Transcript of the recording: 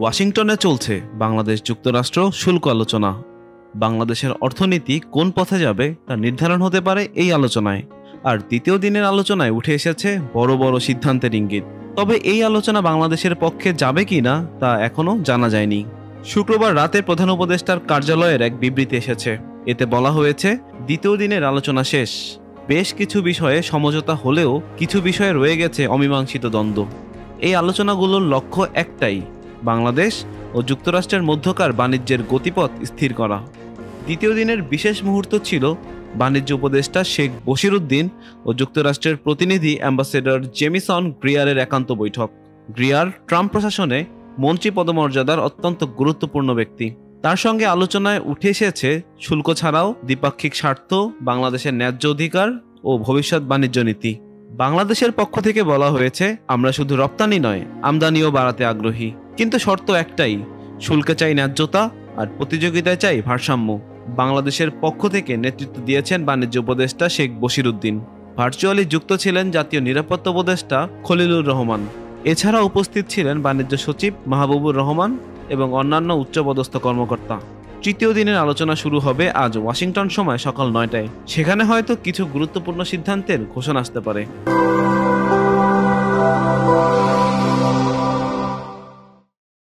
ওয়াশিংটনে চলছে বাংলাদেশ যুক্তরাষ্ট্র শুল্ক আলোচনা। বাংলাদেশের অর্থনীতি কোন পথে যাবে তা নির্ধারণ হতে পারে এই আলোচনায়। আর দ্বিতীয় দিনের আলোচনায় উঠে এসেছে বড় বড় সিদ্ধান্তের ইঙ্গিত। তবে এই আলোচনা বাংলাদেশের পক্ষে যাবে কিনা তা এখনো জানা যায়নি। শুক্রবার রাতে প্রধান উপদেষ্টার কার্যালয়ের এক বিবৃতি এসেছে। এতে বলা হয়েছে, দ্বিতীয় দিনের আলোচনা শেষ। বেশ কিছু বিষয়ে সমঝোতা হলেও কিছু বিষয়ে রয়ে গেছে অমীমাংসিত দ্বন্দ্ব। এই আলোচনাগুলোর লক্ষ্য একটাই, বাংলাদেশ ও যুক্তরাষ্ট্রের মধ্যকার বাণিজ্যের গতিপথ স্থির করা। দ্বিতীয় দিনের বিশেষ মুহূর্ত ছিল বাণিজ্য উপদেষ্টা শেখ বশিরউদ্দিন ও যুক্তরাষ্ট্রের প্রতিনিধি অ্যাম্বাসেডর জেমিসন গ্রিয়ারের একান্ত বৈঠক। গ্রিয়ার ট্রাম্প প্রশাসনে মন্ত্রী পদমর্যাদার অত্যন্ত গুরুত্বপূর্ণ ব্যক্তি। তার সঙ্গে আলোচনায় উঠে এসেছে শুল্ক ছাড়াও দ্বিপাক্ষিক স্বার্থ, বাংলাদেশের ন্যায্য অধিকার ও ভবিষ্যৎ বাণিজ্য নীতি। বাংলাদেশের পক্ষ থেকে বলা হয়েছে, আমরা শুধু রপ্তানি নয়, আমদানিও বাড়াতে আগ্রহী, কিন্তু শর্ত একটাই, শুল্কে চাই ন্যায্যতা আর প্রতিযোগিতায় চাই ভারসাম্য। বাংলাদেশের পক্ষ থেকে নেতৃত্ব দিয়েছেন বাণিজ্য উপদেষ্টা শেখ বশিরউদ্দিন। ভার্চুয়ালি যুক্ত ছিলেন জাতীয় নিরাপত্তা উপদেষ্টা খলিলুর রহমান। এছাড়া উপস্থিত ছিলেন বাণিজ্য সচিব মাহবুবুর রহমান এবং অন্যান্য উচ্চপদস্থ কর্মকর্তা। তৃতীয় দিনের আলোচনা শুরু হবে আজ ওয়াশিংটন সময় সকাল 9টায়। সেখানে হয়তো কিছু গুরুত্বপূর্ণ সিদ্ধান্তের ঘোষণা আসতে পারে।